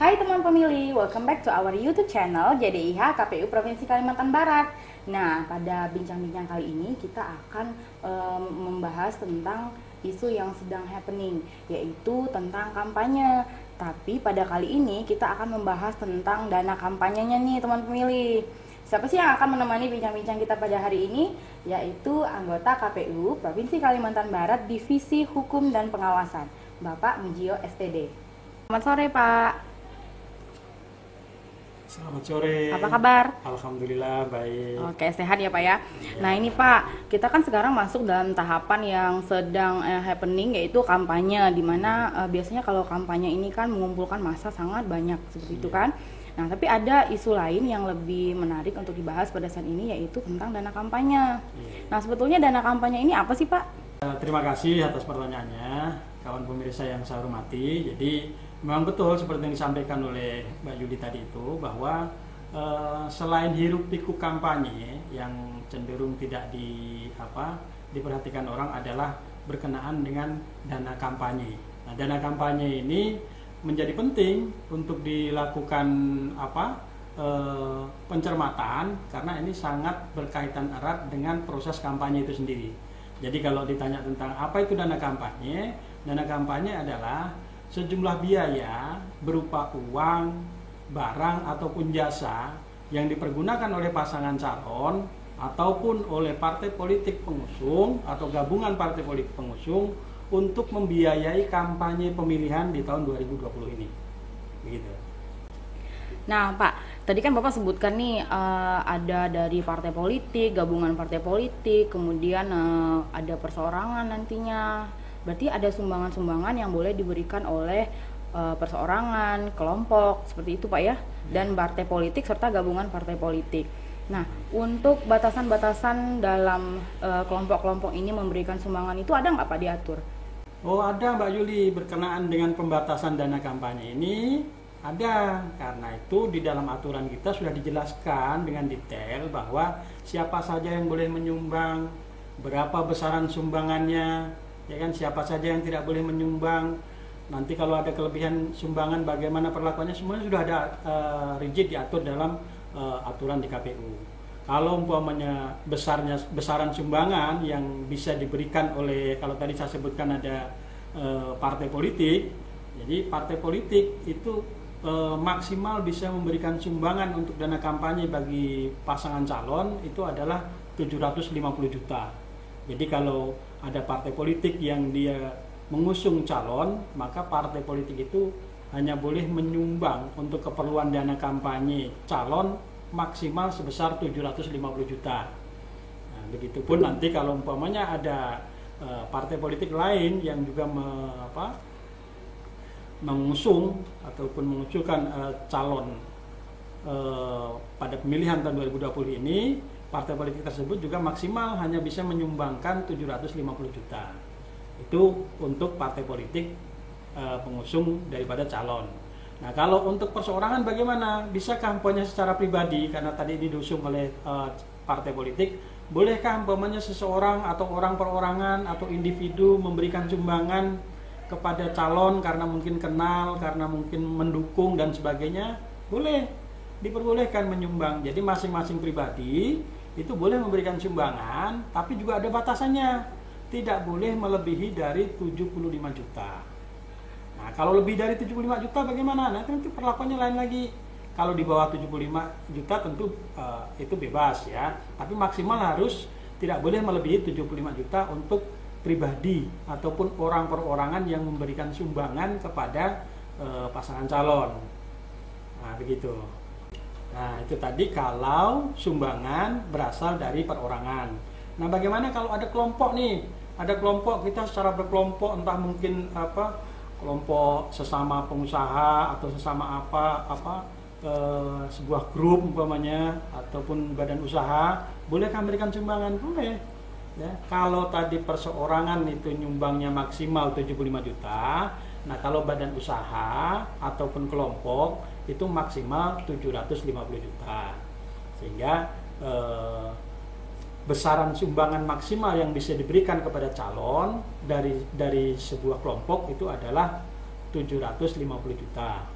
Hai teman pemilih, welcome back to our YouTube channel JDIH KPU Provinsi Kalimantan Barat. Nah, pada bincang-bincang kali ini kita akan membahas tentang isu yang sedang happening, yaitu tentang kampanye. Tapi pada kali ini kita akan membahas tentang dana kampanyenya nih teman pemilih. Siapa sih yang akan menemani bincang-bincang kita pada hari ini? Yaitu anggota KPU Provinsi Kalimantan Barat Divisi Hukum dan Pengawasan, Bapak Mujio SPD. Selamat sore Pak. Selamat sore. Apa kabar? Alhamdulillah baik. Oke, sehat ya Pak ya. Nah ini Pak, kita kan sekarang masuk dalam tahapan yang sedang happening, yaitu kampanye, dimana biasanya kalau kampanye ini kan mengumpulkan massa sangat banyak seperti itu kan. Nah tapi ada isu lain yang lebih menarik untuk dibahas pada saat ini, yaitu tentang dana kampanye. Nah sebetulnya dana kampanye ini apa sih Pak? Terima kasih atas pertanyaannya, kawan pemirsa yang saya hormati. Jadi memang betul seperti yang disampaikan oleh Mbak Yudi tadi itu, bahwa selain hiruk pikuk kampanye yang cenderung tidak diperhatikan orang adalah berkenaan dengan dana kampanye. Nah, dana kampanye ini menjadi penting untuk dilakukan pencermatan, karena ini sangat berkaitan erat dengan proses kampanye itu sendiri. Jadi kalau ditanya tentang apa itu dana kampanye adalah sejumlah biaya berupa uang, barang ataupun jasa yang dipergunakan oleh pasangan calon ataupun oleh partai politik pengusung atau gabungan partai politik pengusung untuk membiayai kampanye pemilihan di tahun 2020 ini. Begitu. Nah Pak, tadi kan Bapak sebutkan nih ada dari partai politik, gabungan partai politik, kemudian ada perseorangan nantinya. Berarti ada sumbangan-sumbangan yang boleh diberikan oleh perseorangan, kelompok, seperti itu Pak ya, dan partai politik serta gabungan partai politik. Nah, untuk batasan-batasan dalam kelompok-kelompok ini memberikan sumbangan itu ada nggak Pak diatur? Oh ada Mbak Yuli, berkenaan dengan pembatasan dana kampanye ini ada, karena itu di dalam aturan kita sudah dijelaskan dengan detail bahwa siapa saja yang boleh menyumbang, berapa besaran sumbangannya, ya kan, siapa saja yang tidak boleh menyumbang, nanti kalau ada kelebihan sumbangan bagaimana perlakuannya, semuanya sudah ada rigid diatur dalam aturan di KPU. Kalau umpamanya besaran sumbangan yang bisa diberikan oleh, kalau tadi saya sebutkan ada partai politik, jadi partai politik itu maksimal bisa memberikan sumbangan untuk dana kampanye bagi pasangan calon itu adalah 750 juta. Jadi kalau ada partai politik yang dia mengusung calon, maka partai politik itu hanya boleh menyumbang untuk keperluan dana kampanye calon maksimal sebesar 750 juta. Nah, begitupun nanti kalau umpamanya ada partai politik lain yang juga mengusung ataupun mengusulkan calon pada pemilihan tahun 2020 ini, partai politik tersebut juga maksimal hanya bisa menyumbangkan 750 juta. Itu untuk partai politik pengusung daripada calon. Nah, kalau untuk perseorangan bagaimana? Bisakah umpamanya secara pribadi, karena tadi didusung oleh partai politik, bolehkah umpamanya seseorang atau orang perorangan atau individu memberikan sumbangan kepada calon karena mungkin kenal, karena mungkin mendukung dan sebagainya? Boleh, diperbolehkan menyumbang. Jadi masing-masing pribadi itu boleh memberikan sumbangan, tapi juga ada batasannya. Tidak boleh melebihi dari 75 juta. Nah, kalau lebih dari 75 juta bagaimana? Nanti perlakuannya lain lagi. Kalau di bawah 75 juta tentu itu bebas ya. Tapi maksimal harus tidak boleh melebihi 75 juta untuk pribadi ataupun orang perorangan yang memberikan sumbangan kepada pasangan calon. Nah, begitu. Nah, itu tadi kalau sumbangan berasal dari perorangan. Nah, bagaimana kalau ada kelompok nih? Ada kelompok, kita secara berkelompok, entah mungkin kelompok sesama pengusaha atau sesama sebuah grup umpamanya ataupun badan usaha, bolehkah memberikan sumbangan? Boleh. Ya, kalau tadi perseorangan itu nyumbangnya maksimal 75 juta, nah kalau badan usaha ataupun kelompok itu maksimal 750 juta. Sehingga besaran sumbangan maksimal yang bisa diberikan kepada calon dari sebuah kelompok itu adalah 750 juta.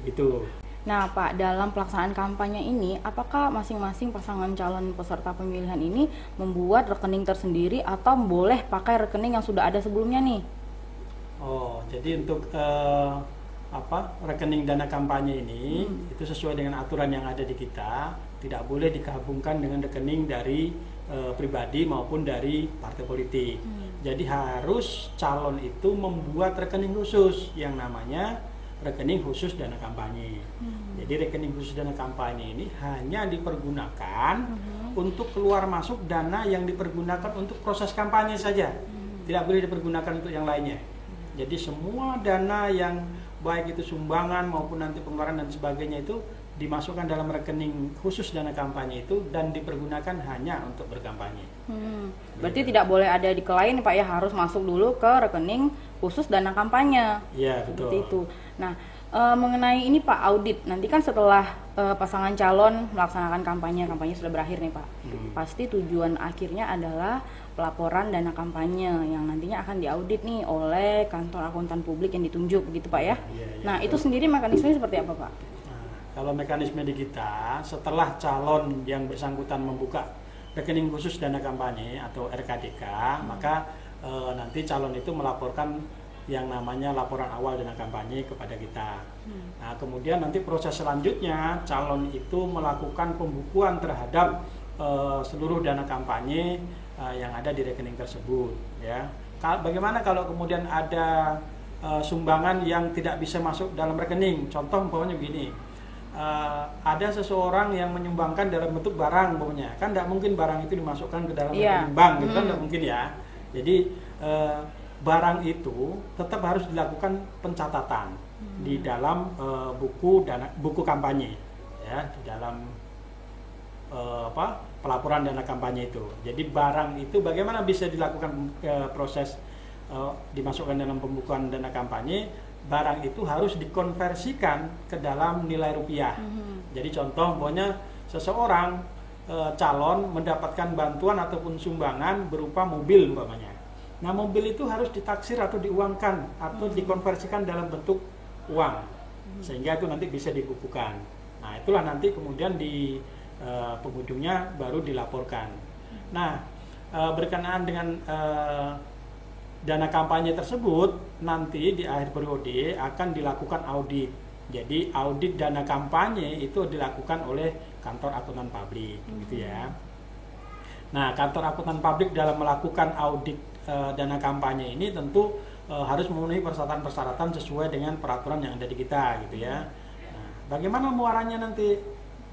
begitu. Nah, Pak, dalam pelaksanaan kampanye ini, apakah masing-masing pasangan calon peserta pemilihan ini membuat rekening tersendiri atau boleh pakai rekening yang sudah ada sebelumnya nih? Oh, jadi untuk rekening dana kampanye ini itu sesuai dengan aturan yang ada di kita, tidak boleh digabungkan dengan rekening dari pribadi maupun dari partai politik. Jadi harus calon itu membuat rekening khusus yang namanya rekening khusus dana kampanye. Jadi rekening khusus dana kampanye ini hanya dipergunakan untuk keluar masuk dana yang dipergunakan untuk proses kampanye saja. Tidak boleh dipergunakan untuk yang lainnya. Jadi semua dana yang baik itu sumbangan maupun nanti pengeluaran dan sebagainya itu dimasukkan dalam rekening khusus dana kampanye itu dan dipergunakan hanya untuk berkampanye. Berarti tidak boleh ada di lain, Pak ya, harus masuk dulu ke rekening khusus dana kampanye. Iya, betul. Seperti itu. Nah, mengenai ini Pak, audit nanti kan setelah pasangan calon melaksanakan kampanye sudah berakhir nih Pak. Pasti tujuan akhirnya adalah pelaporan dana kampanye yang nantinya akan diaudit nih oleh kantor akuntan publik yang ditunjuk, begitu Pak ya. Nah, itu sendiri mekanismenya seperti apa Pak? Kalau mekanisme di kita, setelah calon yang bersangkutan membuka rekening khusus dana kampanye atau RKDK, maka nanti calon itu melaporkan yang namanya laporan awal dana kampanye kepada kita. Nah, kemudian nanti proses selanjutnya calon itu melakukan pembukuan terhadap seluruh dana kampanye yang ada di rekening tersebut. Ya, bagaimana kalau kemudian ada sumbangan yang tidak bisa masuk dalam rekening? Contoh umpamanya begini. Ada seseorang yang menyumbangkan dalam bentuk barang, pokoknya kan tidak mungkin barang itu dimasukkan ke dalam rekening bank, gitu kan tidak mungkin ya. Jadi barang itu tetap harus dilakukan pencatatan di dalam buku kampanye, ya, di dalam pelaporan dana kampanye itu. Jadi barang itu bagaimana bisa dilakukan proses dimasukkan dalam pembukuan dana kampanye? Barang itu harus dikonversikan ke dalam nilai rupiah. Jadi contoh, pokoknya seseorang calon mendapatkan bantuan ataupun sumbangan berupa mobil umpamanya. Nah, mobil itu harus ditaksir atau diuangkan atau dikonversikan dalam bentuk uang, sehingga itu nanti bisa dibukukan. Nah, itulah nanti kemudian di penghujungnya baru dilaporkan. Nah, berkenaan dengan dana kampanye tersebut nanti di akhir periode akan dilakukan audit. Jadi audit dana kampanye itu dilakukan oleh kantor akuntan publik, gitu ya. Nah, kantor akuntan publik dalam melakukan audit dana kampanye ini tentu harus memenuhi persyaratan-persyaratan sesuai dengan peraturan yang ada di kita, gitu ya. Nah, bagaimana muaranya nanti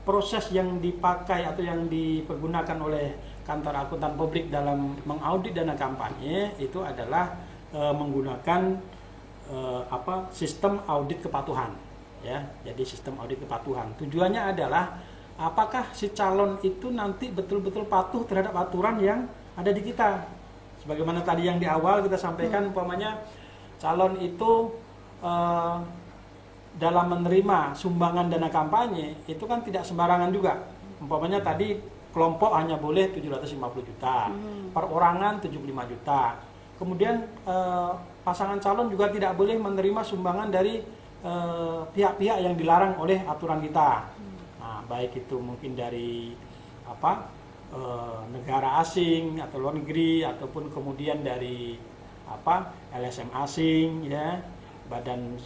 proses yang dipakai atau yang dipergunakan oleh kantor akuntan publik dalam mengaudit dana kampanye itu adalah menggunakan sistem audit kepatuhan, ya. Jadi sistem audit kepatuhan tujuannya adalah apakah si calon itu nanti betul-betul patuh terhadap aturan yang ada di kita. Sebagaimana tadi yang di awal kita sampaikan, umpamanya calon itu dalam menerima sumbangan dana kampanye itu kan tidak sembarangan juga. Umpamanya tadi kelompok hanya boleh 750 juta, perorangan 75 juta. Kemudian pasangan calon juga tidak boleh menerima sumbangan dari pihak-pihak yang dilarang oleh aturan kita. Nah, baik itu mungkin dari negara asing atau luar negeri, ataupun kemudian dari LSM asing, ya, badan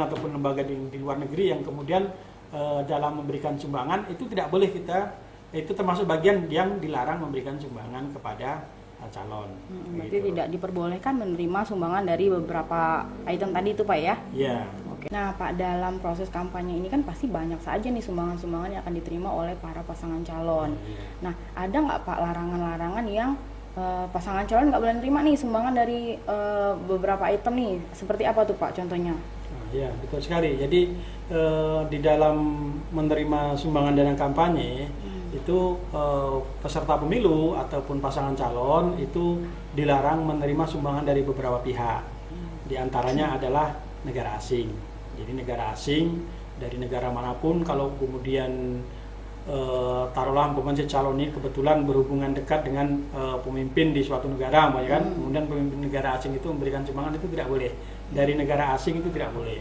ataupun lembaga di luar negeri yang kemudian dalam memberikan sumbangan itu tidak boleh itu termasuk bagian yang dilarang memberikan sumbangan kepada calon. Berarti tidak diperbolehkan menerima sumbangan dari beberapa item tadi itu Pak ya? Iya. Oke. Nah Pak, dalam proses kampanye ini kan pasti banyak saja nih sumbangan-sumbangan yang akan diterima oleh para pasangan calon. Nah, ada nggak Pak larangan-larangan yang pasangan calon nggak boleh terima nih sumbangan dari beberapa item nih? Seperti apa tuh Pak contohnya? Ya, betul sekali. Jadi di dalam menerima sumbangan dana kampanye itu peserta pemilu ataupun pasangan calon itu dilarang menerima sumbangan dari beberapa pihak. Di antaranya adalah negara asing. Jadi negara asing dari negara manapun, kalau kemudian taruhlah umpamanya calon ini kebetulan berhubungan dekat dengan pemimpin di suatu negara, kan? Kemudian pemimpin negara asing itu memberikan sumbangan, itu tidak boleh. Dari negara asing itu tidak boleh.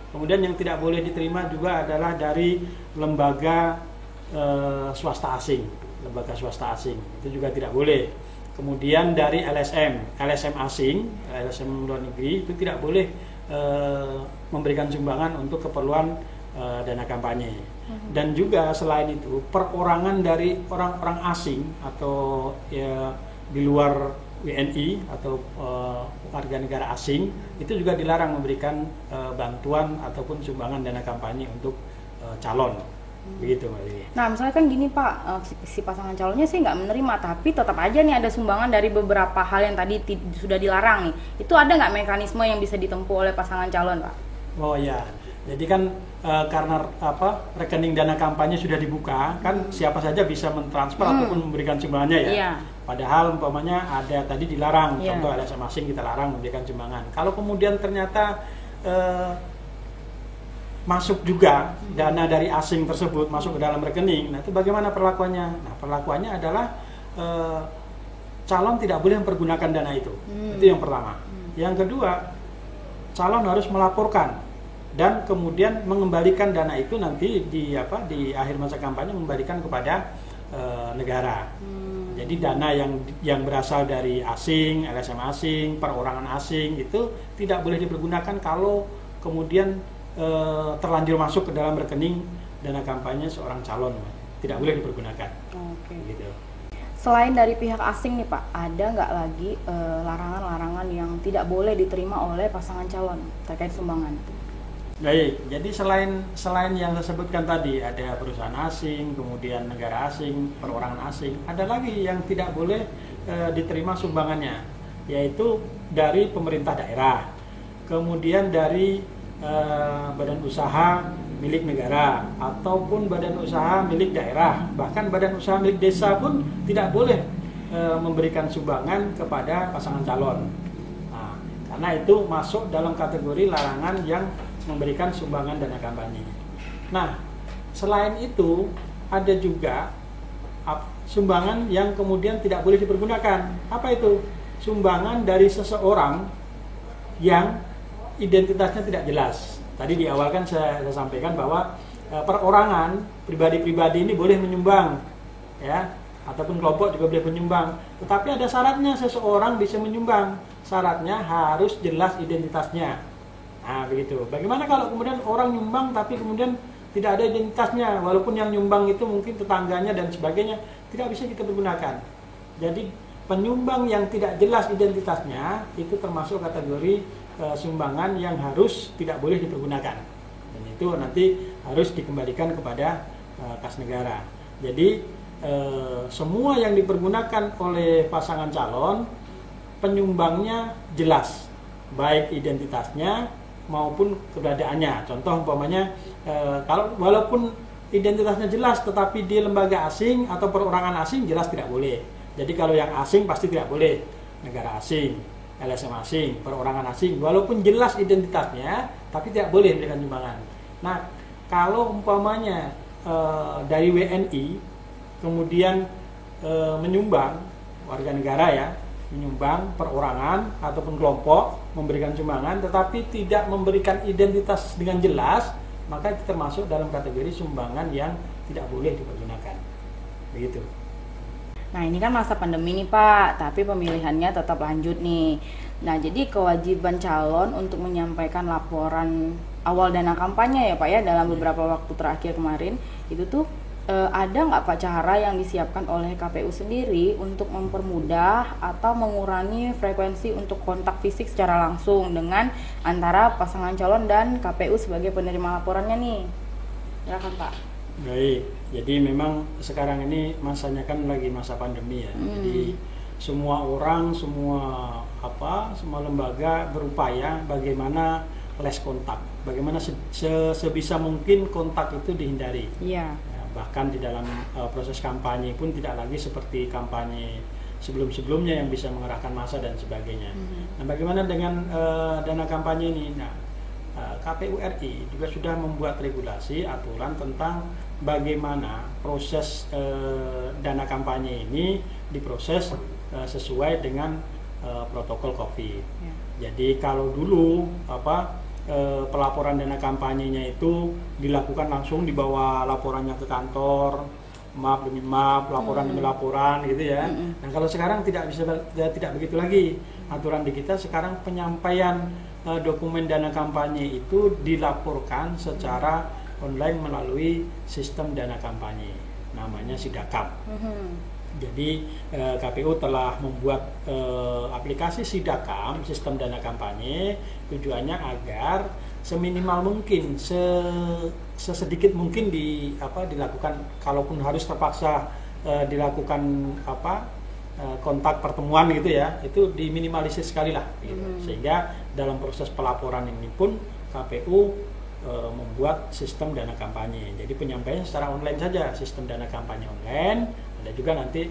Kemudian yang tidak boleh diterima juga adalah dari lembaga swasta asing, lembaga swasta asing itu juga tidak boleh. Kemudian dari LSM asing, LSM luar negeri itu tidak boleh memberikan sumbangan untuk keperluan dana kampanye. Dan juga selain itu perorangan dari orang-orang asing atau ya di luar WNI atau warga negara asing itu juga dilarang memberikan bantuan ataupun sumbangan dana kampanye untuk calon. Begitu Mbak Dewi. Nah misalnya kan gini Pak, si pasangan calonnya sih nggak menerima, tapi tetap aja nih ada sumbangan dari beberapa hal yang tadi sudah dilarang nih. Itu ada nggak mekanisme yang bisa ditempuh oleh pasangan calon Pak? Oh ya, jadi kan karena rekening dana kampanye sudah dibuka, kan siapa saja bisa mentransfer ataupun memberikan sumbangannya ya. Iya. Padahal umpamanya ada tadi dilarang, Iya. contoh LSM asing kita larang memberikan sumbangan. Kalau kemudian ternyata masuk juga dana dari asing tersebut masuk ke dalam rekening, nah itu bagaimana perlakuannya? Nah perlakuannya adalah calon tidak boleh mempergunakan dana itu. Itu yang pertama. Yang kedua, calon harus melaporkan dan kemudian mengembalikan dana itu nanti di akhir masa kampanye mengembalikan kepada negara. Jadi dana yang berasal dari asing, LSM asing, perorangan asing itu tidak boleh dipergunakan kalau kemudian terlanjur masuk ke dalam rekening dana kampanye seorang calon, tidak boleh dipergunakan. Oke. Gitu. Selain dari pihak asing nih Pak, ada nggak lagi larangan-larangan yang tidak boleh diterima oleh pasangan calon terkait sumbangan? Baik, jadi selain yang saya sebutkan tadi, ada perusahaan asing, kemudian negara asing, perorangan asing, ada lagi yang tidak boleh diterima sumbangannya, yaitu dari pemerintah daerah, kemudian dari badan usaha milik negara ataupun badan usaha milik daerah, bahkan badan usaha milik desa pun tidak boleh memberikan sumbangan kepada pasangan calon. Nah, karena itu masuk dalam kategori larangan yang memberikan sumbangan dana kampanye. Nah, selain itu ada juga sumbangan yang kemudian tidak boleh dipergunakan. Apa itu? Sumbangan dari seseorang yang identitasnya tidak jelas. Tadi di awal kan saya sampaikan bahwa perorangan pribadi-pribadi ini boleh menyumbang, ya, ataupun kelompok juga boleh menyumbang. Tetapi ada syaratnya seseorang bisa menyumbang. Syaratnya harus jelas identitasnya. Nah, begitu. Bagaimana kalau kemudian orang nyumbang tapi kemudian tidak ada identitasnya, walaupun yang nyumbang itu mungkin tetangganya dan sebagainya, tidak bisa kita pergunakan. Jadi penyumbang yang tidak jelas identitasnya itu termasuk kategori sumbangan yang harus tidak boleh dipergunakan, dan itu nanti harus dikembalikan kepada kas negara. Jadi semua yang dipergunakan oleh pasangan calon penyumbangnya jelas, baik identitasnya maupun keberadaannya. Contoh umpamanya kalau walaupun identitasnya jelas tetapi di lembaga asing atau perorangan asing jelas tidak boleh. Jadi kalau yang asing pasti tidak boleh, negara asing, LSM asing, perorangan asing, walaupun jelas identitasnya, tapi tidak boleh memberikan sumbangan. Nah, kalau umpamanya dari WNI, kemudian menyumbang, warga negara ya, menyumbang perorangan ataupun kelompok, memberikan sumbangan, tetapi tidak memberikan identitas dengan jelas, maka itu termasuk dalam kategori sumbangan yang tidak boleh dipergunakan. Begitu. Nah ini kan masa pandemi nih Pak, tapi pemilihannya tetap lanjut nih. Nah jadi kewajiban calon untuk menyampaikan laporan awal dana kampanye ya Pak ya dalam beberapa waktu terakhir kemarin, itu tuh ada nggak Pak cara yang disiapkan oleh KPU sendiri untuk mempermudah atau mengurangi frekuensi untuk kontak fisik secara langsung dengan antara pasangan calon dan KPU sebagai penerima laporannya nih? Silakan Pak. Baik, jadi memang sekarang ini masanya kan lagi masa pandemi ya. Jadi semua orang, semua lembaga berupaya bagaimana less kontak, bagaimana sebisa mungkin kontak itu dihindari. Iya. Ya, bahkan di dalam proses kampanye pun tidak lagi seperti kampanye sebelum-sebelumnya yang bisa mengerahkan massa dan sebagainya. Nah, bagaimana dengan dana kampanye ini? Nah, KPU RI juga sudah membuat regulasi aturan tentang bagaimana proses dana kampanye ini diproses sesuai dengan protokol COVID. Ya. Jadi kalau dulu pelaporan dana kampanyenya itu dilakukan langsung, dibawa laporannya ke kantor, map demi map, laporan demi laporan gitu ya. Nah kalau sekarang tidak begitu lagi aturan di kita. Sekarang penyampaian dokumen dana kampanye itu dilaporkan secara online melalui sistem dana kampanye, namanya Sidakam. Jadi KPU telah membuat aplikasi Sidakam, sistem dana kampanye, tujuannya agar seminimal mungkin, sesedikit mungkin dilakukan, kalaupun harus terpaksa dilakukan kontak pertemuan gitu ya, itu diminimalisir sekali lah gitu. Sehingga dalam proses pelaporan ini pun KPU membuat sistem dana kampanye. Jadi penyampaian secara online saja, sistem dana kampanye online. Ada juga nanti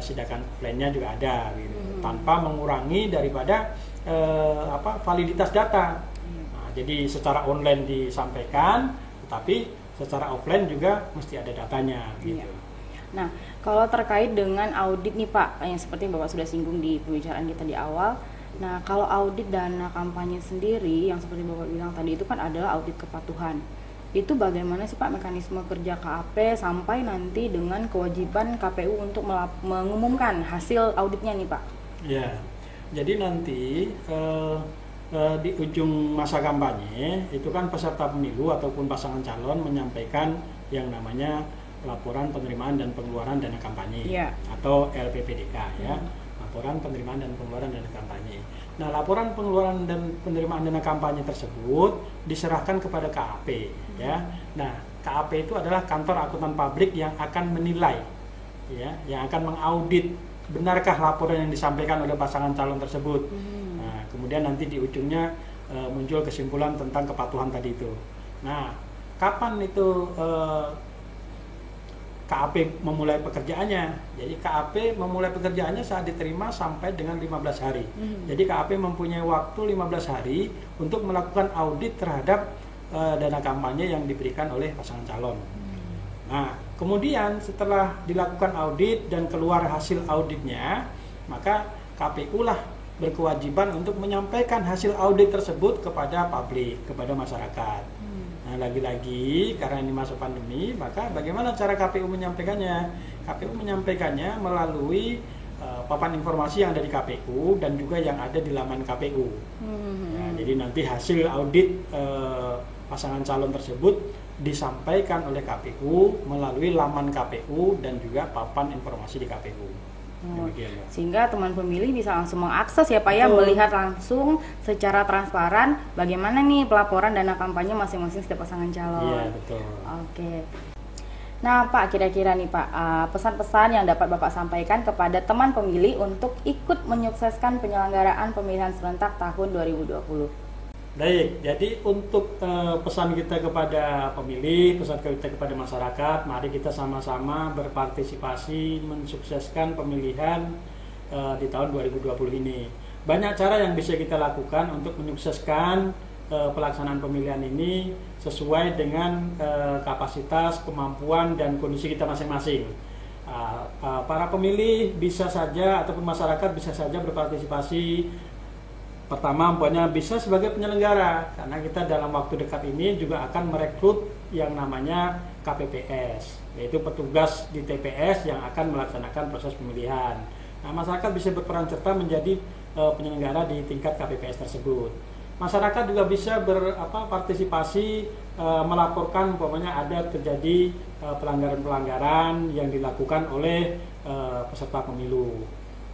Sidakam offline-nya juga ada gitu. Tanpa mengurangi daripada validitas data. Nah, jadi secara online disampaikan, tetapi secara offline juga mesti ada datanya gitu. Nah, kalau terkait dengan audit nih Pak, yang seperti Bapak sudah singgung di pembicaraan kita di awal. Nah, kalau audit dana kampanye sendiri yang seperti Bapak bilang tadi itu kan adalah audit kepatuhan. Itu bagaimana sih Pak mekanisme kerja KAP sampai nanti dengan kewajiban KPU untuk mengumumkan hasil auditnya nih Pak? Ya, jadi nanti di ujung masa kampanye itu kan peserta pemilu ataupun pasangan calon menyampaikan yang namanya laporan penerimaan dan pengeluaran dana kampanye atau LPPDK ya. Laporan penerimaan dan pengeluaran dana kampanye. Nah, laporan pengeluaran dan penerimaan dana kampanye tersebut diserahkan kepada KAP ya. Nah, KAP itu adalah kantor akuntan publik yang akan menilai ya, yang akan mengaudit benarkah laporan yang disampaikan oleh pasangan calon tersebut. Nah, kemudian nanti di ujungnya muncul kesimpulan tentang kepatuhan tadi itu. Nah, kapan itu KAP memulai pekerjaannya? Jadi KAP memulai pekerjaannya saat diterima sampai dengan 15 hari. Jadi KAP mempunyai waktu 15 hari untuk melakukan audit terhadap dana kampanye yang diberikan oleh pasangan calon. Nah, kemudian setelah dilakukan audit dan keluar hasil auditnya, maka KPU lah berkewajiban untuk menyampaikan hasil audit tersebut kepada publik, kepada masyarakat. Nah, lagi-lagi karena ini masa pandemi, maka bagaimana cara KPU menyampaikannya? KPU menyampaikannya melalui papan informasi yang ada di KPU dan juga yang ada di laman KPU. Nah, jadi nanti hasil audit pasangan calon tersebut disampaikan oleh KPU melalui laman KPU dan juga papan informasi di KPU. Sehingga teman pemilih bisa langsung mengakses ya Pak ya, melihat langsung secara transparan bagaimana nih pelaporan dana kampanye masing-masing setiap pasangan calon. Iya, betul. Oke. Nah Pak, kira-kira nih Pak, pesan-pesan yang dapat Bapak sampaikan kepada teman pemilih untuk ikut menyukseskan penyelenggaraan pemilihan serentak tahun 2020. Baik, jadi untuk pesan kita kepada pemilih, pesan kita kepada masyarakat, mari kita sama-sama berpartisipasi mensukseskan pemilihan di tahun 2020 ini. Banyak cara yang bisa kita lakukan untuk menyukseskan pelaksanaan pemilihan ini sesuai dengan kapasitas, kemampuan, dan kondisi kita masing-masing. Para pemilih bisa saja ataupun masyarakat bisa saja berpartisipasi. Pertama, umpamanya bisa sebagai penyelenggara, karena kita dalam waktu dekat ini juga akan merekrut yang namanya KPPS, yaitu petugas di TPS yang akan melaksanakan proses pemilihan. Nah, masyarakat bisa berperan serta menjadi penyelenggara di tingkat KPPS tersebut. Masyarakat juga bisa berpartisipasi melaporkan umpamanya ada terjadi pelanggaran-pelanggaran yang dilakukan oleh peserta pemilu.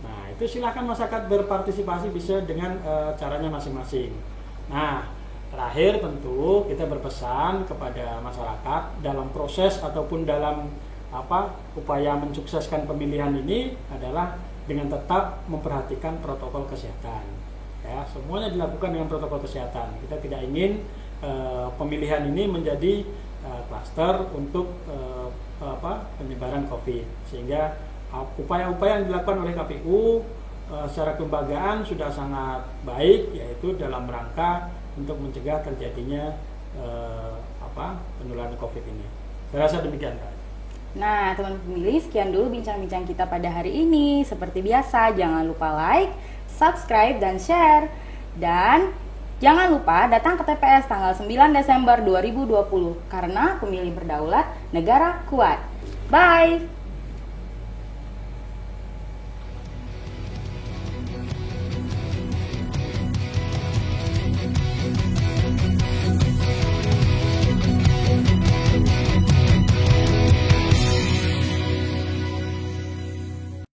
Nah, itu silakan masyarakat berpartisipasi bisa dengan caranya masing-masing. Nah, terakhir tentu kita berpesan kepada masyarakat dalam proses ataupun dalam upaya mensukseskan pemilihan ini adalah dengan tetap memperhatikan protokol kesehatan. Ya, semuanya dilakukan dengan protokol kesehatan. Kita tidak ingin pemilihan ini menjadi klaster untuk penyebaran COVID, sehingga upaya-upaya yang dilakukan oleh KPU secara kelembagaan sudah sangat baik, yaitu dalam rangka untuk mencegah terjadinya penularan COVID ini. Saya rasa demikian, Pak. Nah, teman pemilih, sekian dulu bincang-bincang kita pada hari ini. Seperti biasa, jangan lupa like, subscribe, dan share. Dan Jangan lupa datang ke TPS tanggal 9 Desember 2020 karena pemilih berdaulat, negara kuat. Bye!